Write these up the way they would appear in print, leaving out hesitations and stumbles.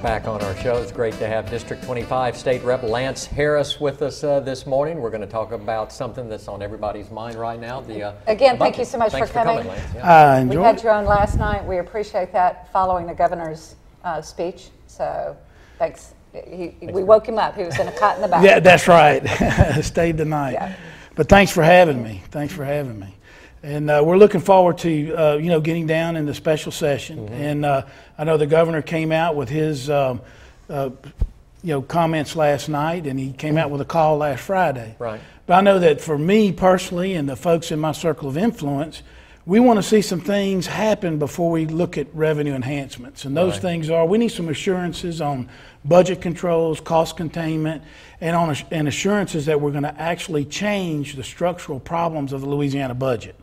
back on our show. It's great to have District 25 State Rep Lance Harris with us this morning. We're going to talk about something that's on everybody's mind right now. Again, thank you so much for coming. Lance. Yeah. We had you on last night. We appreciate that following the governor's speech. So thanks. We woke him up. He was in a cot in the back. Yeah, that's right. Stayed the night. Yeah. But thanks for having me. Thanks for having me. And we're looking forward to getting down in the special session. Mm-hmm. And I know the governor came out with his comments last night, and he came out with a call last Friday. Right. But I know that for me personally and the folks in my circle of influence, we want to see some things happen before we look at revenue enhancements. And those things are, we need some assurances on budget controls, cost containment, and assurances that we're going to actually change the structural problems of the Louisiana budget.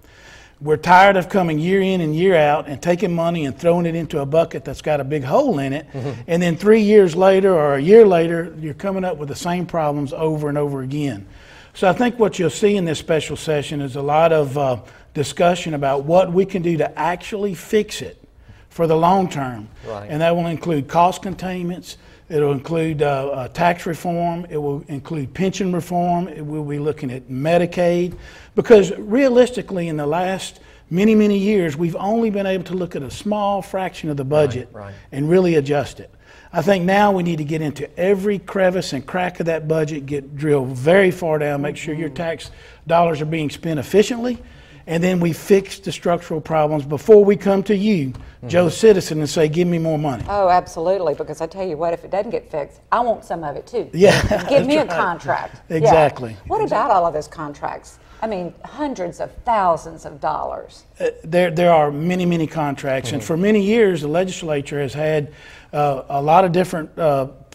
We're tired of coming year in and year out and taking money and throwing it into a bucket that's got a big hole in it. Mm-hmm. And then 3 years later or a year later, you're coming up with the same problems over and over again. So I think what you'll see in this special session is a lot of discussion about what we can do to actually fix it for the long term. Right. And that will include cost containments. It'll include tax reform. It will include pension reform. It will be looking at Medicaid. Because realistically, in the last many, many years, we've only been able to look at a small fraction of the budget and really adjust it. I think now we need to get into every crevice and crack of that budget, drill very far down, make sure your tax dollars are being spent efficiently, and then we fix the structural problems before we come to you, Joe Citizen, and say, give me more money. Oh, absolutely, because I tell you what, if it doesn't get fixed, I want some of it too. Yeah. Give me a contract. Exactly. Yeah. What about all of those contracts? I mean, hundreds of thousands of dollars. There are many, many contracts, and for many years, the legislature has had a lot of different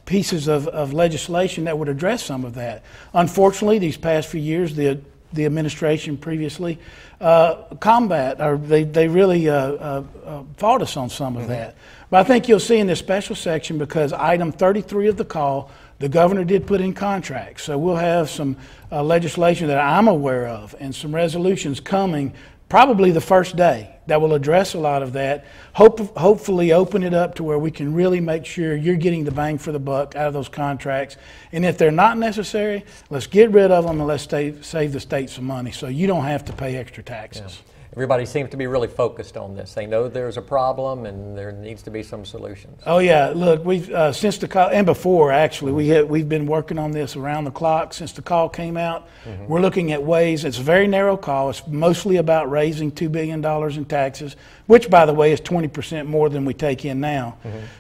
pieces of legislation that would address some of that. Unfortunately, these past few years, the administration previously they really fought us on some of that. But I think you'll see in this special section, because item 33 of the call, the governor did put in contracts. So we'll have some legislation that I'm aware of and some resolutions coming probably the first day that will address a lot of that, hopefully open it up to where we can really make sure you're getting the bang for the buck out of those contracts. And if they're not necessary, let's get rid of them and let's save the state some money so you don't have to pay extra taxes. Yeah. Everybody seems to be really focused on this. They know there's a problem and there needs to be some solutions. Oh yeah, look, we've since the call, and before actually, we've been working on this around the clock since the call came out. We're looking at ways. It's a very narrow call. It's mostly about raising $2 billion in taxes, which, by the way, is 20% more than we take in now.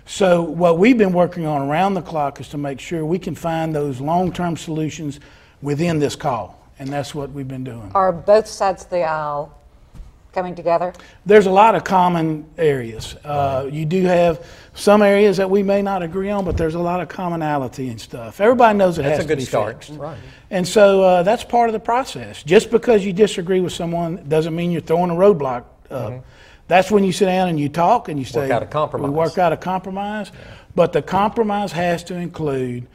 So what we've been working on around the clock is to make sure we can find those long-term solutions within this call, and that's what we've been doing. Are both sides of the aisle coming together? There's a lot of common areas. You do have some areas that we may not agree on, but there's a lot of commonality and stuff. Everybody knows it has to be fixed. That's a good start. Right. And so that's part of the process. Just because you disagree with someone doesn't mean you're throwing a roadblock up. That's when you sit down and you talk and you say, work out a compromise. We work out a compromise. Yeah. But the compromise has to include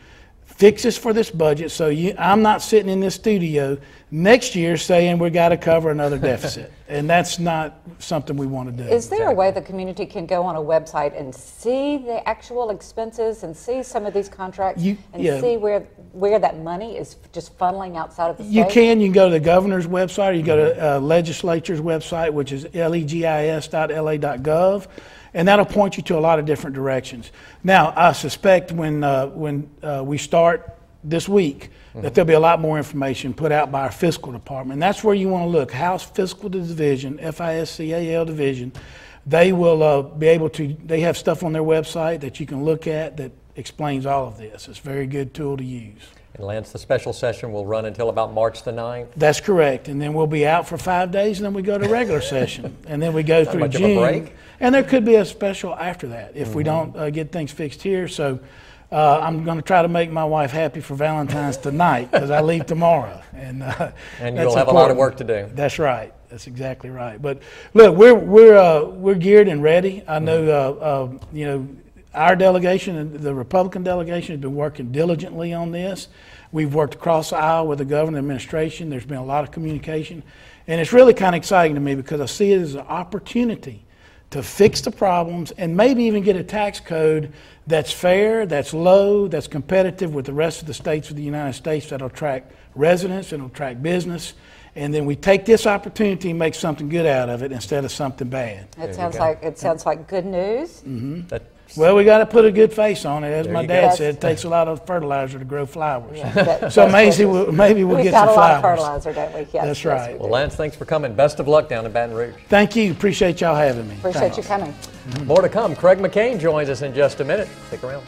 fixes for this budget, so I'm not sitting in this studio next year saying we got to cover another deficit, and that's not something we want to do. Is there a way the community can go on a website and see the actual expenses and see some of these contracts see where that money is just funneling outside of the state? You can go to the governor's website, or you go to legislature's website, which is legis.la.gov. And that'll point you to a lot of different directions. Now, I suspect when we start this week that there'll be a lot more information put out by our fiscal department. And that's where you want to look. House Fiscal Division, FISCAL Division, they will be able to, they have stuff on their website that you can look at that explains all of this. It's a very good tool to use. And Lance, the special session will run until about March the 9th? That's correct. And then we'll be out for 5 days, and then we go to regular session. And then we go through June. Of a break? And there could be a special after that if we don't get things fixed here. So I'm going to try to make my wife happy for Valentine's tonight, because I leave tomorrow. And you'll have a lot of work to do. That's right. That's exactly right. But look, we're geared and ready. I know our delegation, the Republican delegation, has been working diligently on this. We've worked across the aisle with the governor and administration. There's been a lot of communication. And it's really kind of exciting to me because I see it as an opportunity to fix the problems and maybe even get a tax code that's fair, that's low, that's competitive with the rest of the states of the United States, that'll attract residents, that'll attract business. And then we take this opportunity and make something good out of it instead of something bad. It sounds like good news. Mm-hmm. Well, we got to put a good face on it. As my dad said, it takes a lot of fertilizer to grow flowers. Yeah, so maybe we'll get some flowers. We've got a lot of fertilizer, don't we? Yes, that's right. Well, Lance, thanks for coming. Best of luck down in Baton Rouge. Thank you. Appreciate y'all having me. Appreciate you coming. More to come. Craig McCain joins us in just a minute. Stick around.